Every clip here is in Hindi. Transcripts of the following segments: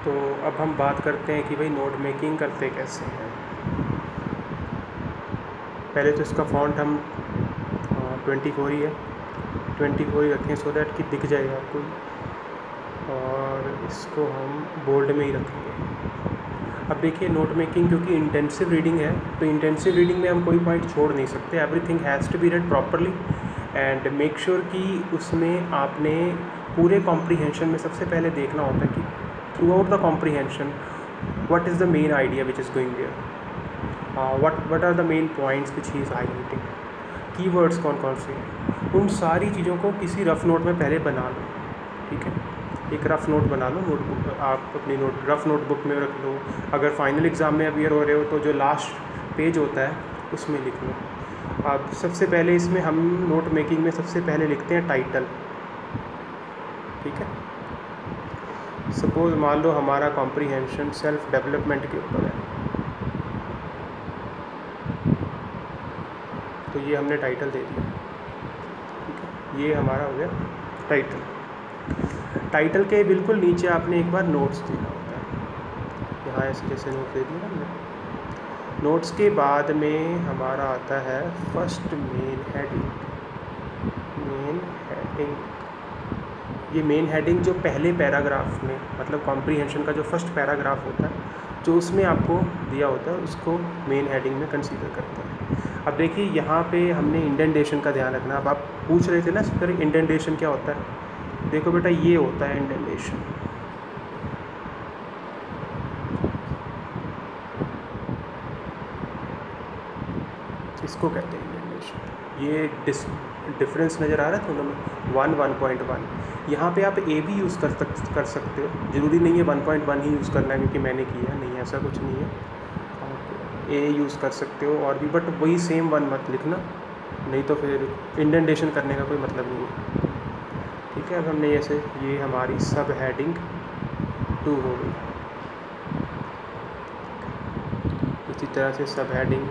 तो अब हम बात करते हैं कि भाई नोट मेकिंग करते कैसे हैं। पहले तो इसका फ़ॉन्ट हम 24 ही है, 24 ही रखें सो दैट कि दिख जाएगा आपको, और इसको हम बोल्ड में ही रखेंगे। अब देखिए नोट मेकिंग क्योंकि इंटेंसिव रीडिंग है, तो इंटेंसिव रीडिंग में हम कोई पॉइंट छोड़ नहीं सकते। Everything has to be read properly and make sure कि उसमें आपने पूरे कॉम्प्रीहेंशन में सबसे पहले देखना होता है कि throughout the comprehension what is the main idea which is going there, what are the main points which he is highlighting, keywords कौन कौन से हैं, उन सारी चीज़ों को किसी रफ़ नोट में पहले बना लो। ठीक है, एक रफ़ नोट बना लो, नोटबुक आप अपनी रफ़ नोटबुक में रख लो। अगर फाइनल एग्ज़ाम में अपियर हो रहे हो तो जो लास्ट पेज होता है उसमें लिख लो। अब सबसे पहले इसमें हम नोट मेकिंग में सबसे पहले लिखते हैं टाइटल। ठीक है, सपोज़ मान लो हमारा कॉम्प्रीहेंशन सेल्फ डेवलपमेंट के ऊपर है, तो ये हमने टाइटल दे दिया। ठीक है, ये हमारा हो गया टाइटल। टाइटल के बिल्कुल नीचे आपने एक बार नोट्स देना होता है, यहाँ ऐसे जैसे नोट दे दिया हमने। नोट्स के बाद में हमारा आता है first main heading. Main heading, ये मेन हेडिंग जो पहले पैराग्राफ में, मतलब कॉम्प्रीहेंशन का जो फर्स्ट पैराग्राफ होता है, जो उसमें आपको दिया होता है, उसको मेन हेडिंग में कंसीडर करते हैं। अब देखिए यहाँ पे हमने इंडेंटेशन का ध्यान रखना। अब आप पूछ रहे थे ना सर इंडेंटेशन क्या होता है, देखो बेटा ये होता है इंडेंटेशन। इसको कहते हैं इंडेंटेशन। ये डिफरेंस नज़र आ रहा है दोनों में, 1.1 यहाँ पे आप ए भी यूज़ कर सकते हो, ज़रूरी नहीं है 1.1 ही यूज़ करना है क्योंकि मैंने किया नहीं, ऐसा कुछ नहीं है। आप ए यूज़ कर सकते हो और भी, बट वही सेम 1 मत लिखना, नहीं तो फिर इंडेंटेशन करने का कोई मतलब नहीं है। ठीक है, अब हमने ऐसे, ये हमारी सब हेडिंग 2 हो गई। इसी तरह से सब हेडिंग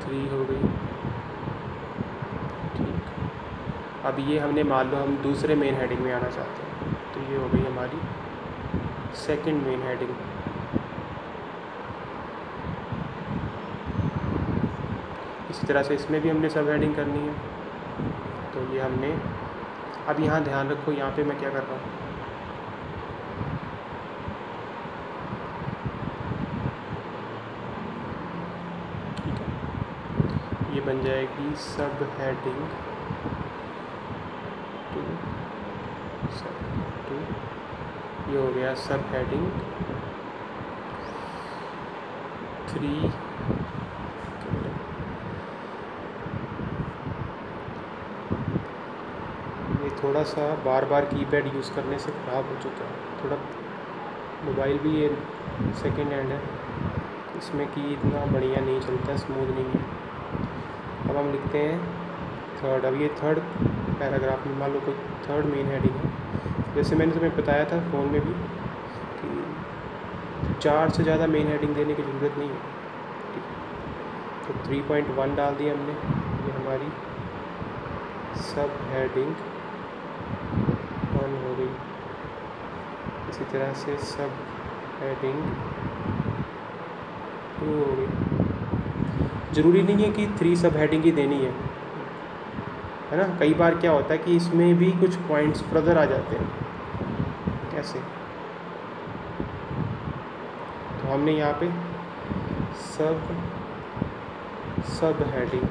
3 हो गई। ठीक, अब ये हमने मान लो हम दूसरे मेन हेडिंग में आना चाहते हैं, तो ये हो गई हमारी सेकंड मेन हेडिंग। इसी तरह से इसमें भी हमने सब हेडिंग करनी है, तो ये हमने, अब यहाँ ध्यान रखो यहाँ पे मैं क्या कर रहा हूँ, ठीक है, ये बन जाएगी सब हेडिंग 2, ये हो गया सब हेडिंग 3। ये थोड़ा सा बार बार कीपैड यूज़ करने से ख़राब हो चुका है, थोड़ा मोबाइल भी ये सेकेंड हैंड है, इसमें की इतना बढ़िया नहीं चलता, स्मूथ नहीं है। अब हम लिखते हैं थर्ड। अब ये थर्ड पैराग्राफ में मान लो कोई थर्ड मेन हेडिंग है, जैसे मैंने तुम्हें बताया था फ़ोन में भी कि 4 से ज़्यादा मेन हेडिंग देने की ज़रूरत नहीं है। ठीक है, तो 3.1 डाल दिया हमने, ये हमारी सब हेडिंग 1 हो गई। इसी तरह से सब हेडिंग 2 हो गई। ज़रूरी नहीं है कि 3 सब हेडिंग ही देनी है ना। कई बार क्या होता है कि इसमें भी कुछ पॉइंट्स फर्दर आ जाते हैं, कैसे, तो हमने यहाँ पे सब हेडिंग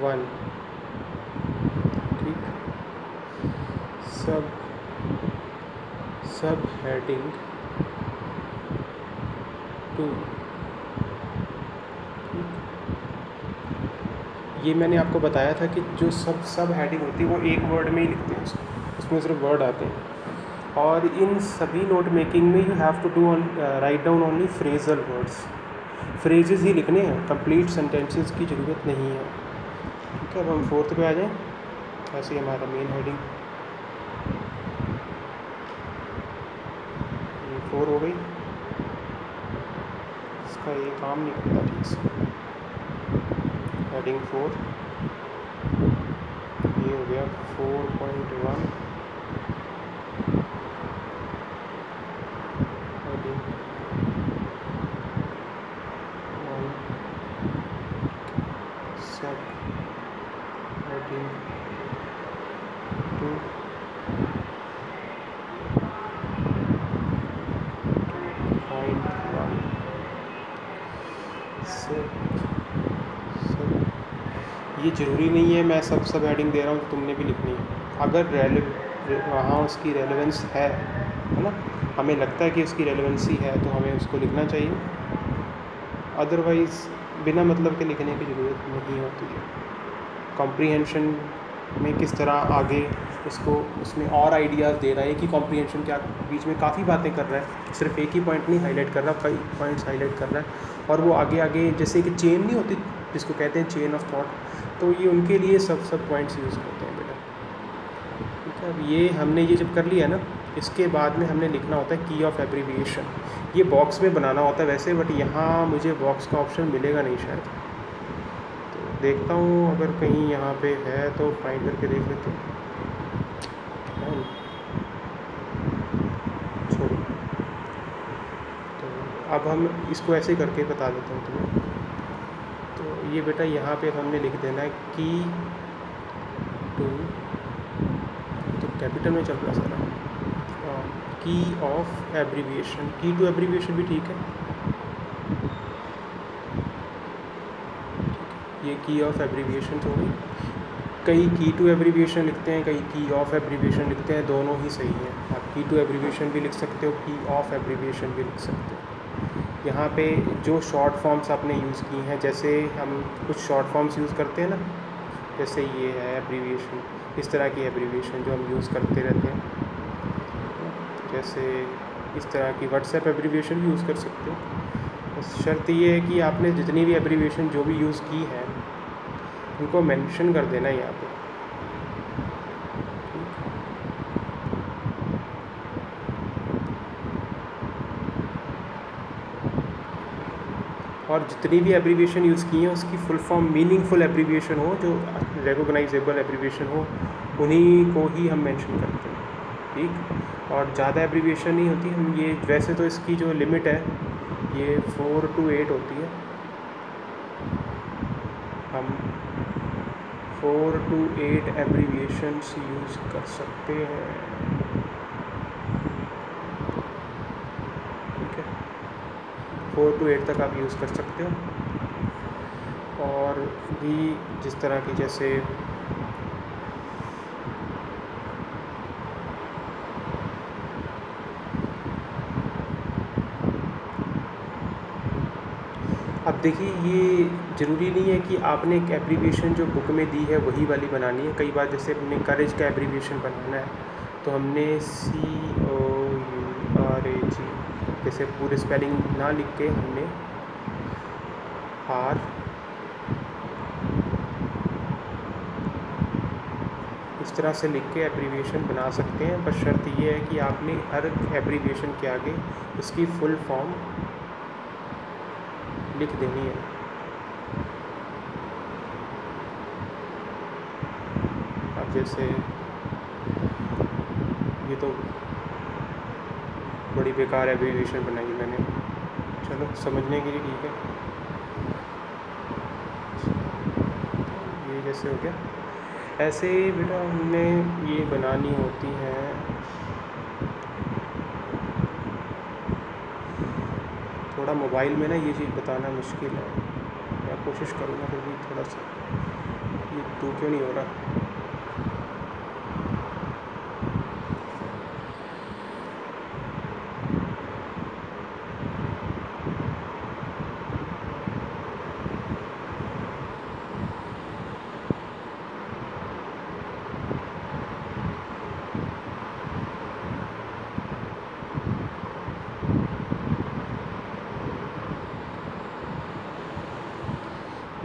1, ठीक, सब हेडिंग 2। ये मैंने आपको बताया था कि जो सब हेडिंग होती है वो एक वर्ड में ही लिखते हैं, उसमें सिर्फ वर्ड आते हैं। और इन सभी नोट मेकिंग में you have to do write down only phrasal words, phrases ही लिखने हैं, कंप्लीट सेंटेंसेस की ज़रूरत नहीं है। ठीक है, अब हम 4th पे आ जाएं। ऐसे हमारा मेन हेडिंग 4 हो गई, इसका ये काम नहीं करता ठीक से। हेडिंग 4, गया 4.1 सब हेडिंग 2.1 सब ये ज़रूरी नहीं है मैं सब हेडिंग दे रहा हूँ, तुमने भी लिखनी है। अगर वहाँ उसकी रेलेवेंस है ना, हमें लगता है कि उसकी रेलेवेंसी है तो हमें उसको लिखना चाहिए, अदरवाइज़ बिना मतलब के लिखने की ज़रूरत नहीं होती है। कॉम्प्रीहेंशन में किस तरह आगे उसको उसमें और आइडियाज़ दे रहा है कि कॉम्प्रीहेंशन क्या बीच में काफ़ी बातें कर रहा है, सिर्फ एक ही पॉइंट नहीं हाईलाइट कर रहा, कई पॉइंट्स हाईलाइट कर रहा है। और वो आगे आगे जैसे कि चेन नहीं होती जिसको कहते हैं चेन ऑफ थॉट, तो ये उनके लिए सब पॉइंट्स यूज़ करते हैं बेटा। ठीक है, अब ये हमने ये जब कर लिया ना, इसके बाद में हमने लिखना होता है की ऑफ एब्रीविएशन। ये बॉक्स में बनाना होता है वैसे, बट यहाँ मुझे बॉक्स का ऑप्शन मिलेगा नहीं शायद, तो देखता हूँ अगर कहीं यहाँ पे है तो फाइंड करके देख लेते हैं। छोड़ो, तो अब हम इसको ऐसे करके बता देता हूँ तुम्हें। तो ये बेटा यहाँ पे हमने लिख देना है की टू, तो कैपिटल में चल रहा सारा, की ऑफ एब्रीविएशन, की टू एब्रीविएशन भी ठीक है, ये की ऑफ एब्रीविएशन हो गई। कई की टू एब्रीविएशन लिखते हैं, कई की ऑफ एब्रीविएशन लिखते हैं, दोनों ही सही है। आप की टू एब्रीविएशन भी लिख सकते हो, की ऑफ एब्रीविएशन भी लिख सकते हो। यहाँ पे जो शॉर्ट फॉर्म्स आपने यूज़ की हैं, जैसे हम कुछ शॉर्ट फॉर्म्स यूज़ करते हैं ना, जैसे ये है एब्रीविएशन, इस तरह की एब्रीविएशन जो हम यूज़ करते रहते हैं, जैसे इस तरह की व्हाट्सएप एब्रीविएशन भी यूज़ कर सकते हो। बस शर्त ये है कि आपने जितनी भी एब्रीविएशन जो भी यूज़ की है उनको मेंशन कर देना यहाँ पे। और जितनी भी एब्रीविएशन यूज़ की हैं उसकी फुल फॉर्म मीनिंगफुल एब्रीविएशन हो, जो रिकॉग्नाइजेबल एब्रीविएशन हो, उन्हीं को ही हम मेंशन करते हैं। ठीक, और ज़्यादा एब्रीविएशन नहीं होती। हम ये वैसे तो इसकी जो लिमिट है ये 4 to 8 होती है, हम 4 to 8 एब्रीविएशंस यूज़ कर सकते हैं। ठीक है, 4 to 8 तक आप यूज़ कर सकते हो। और भी जिस तरह की जैसे अब देखिए, ये ज़रूरी नहीं है कि आपने एक एब्रीविएशन जो बुक में दी है वही वाली बनानी है। कई बार जैसे हमने करेज का एब्रीविएशन बनाना है तो हमने COURAGE जैसे पूरे स्पेलिंग ना लिख के हमने आर इस तरह से लिख के एब्रीविएशन बना सकते हैं। बस शर्त ये है कि आपने हर एब्रीविएशन के आगे उसकी फुल फॉर्म लिख देनी है। अब जैसे ये तो बड़ी बेकार एब्रीविएशन बनाई मैंने, चलो समझने के लिए ठीक है। ये जैसे हो गया, ऐसे बेटा हमने ये बनानी होती हैं। थोड़ा मोबाइल में ना ये चीज़ बताना मुश्किल है, मैं कोशिश करूँगा फिर भी थोड़ा सा। ये तो क्यों नहीं हो रहा?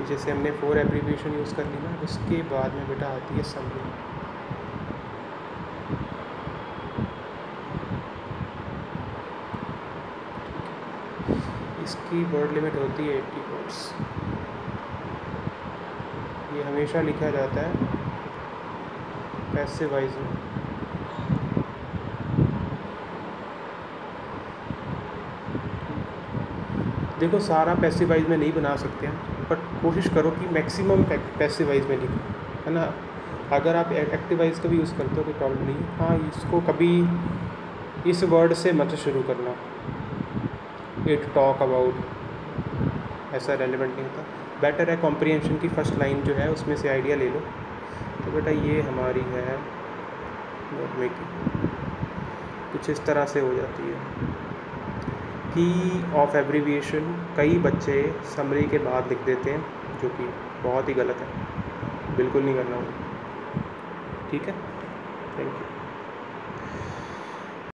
जैसे हमने 4 एब्रीविएशन यूज़ कर ली ना, उसके बाद में बेटा आती है समरी। इसकी वर्ड लिमिट होती है 80 वर्ड्स। ये हमेशा लिखा जाता है पैसिव वाइज में देखो, सारा पैसिव वाइज में नहीं बना सकते हैं, बट कोशिश करो कि मैक्सिमम पैसिव वाइज में लिखो, है ना। अगर आप एक्टिव वाइज का भी यूज़ करते हो कोई प्रॉब्लम नहीं है। हाँ, इसको कभी इस वर्ड से मत शुरू करना, इट टॉक अबाउट, ऐसा रेलिवेंट नहीं होता। बेटर है कॉम्प्रिहेंशन की फर्स्ट लाइन जो है उसमें से आइडिया ले लो। तो बेटा ये हमारी है नोट मेकिंग, कुछ इस तरह से हो जाती है। की ऑफ एब्रीविएशन कई बच्चे समरी के बाद लिख देते हैं, जो कि बहुत ही गलत है, बिल्कुल नहीं करना होगा। ठीक है, थैंक यू।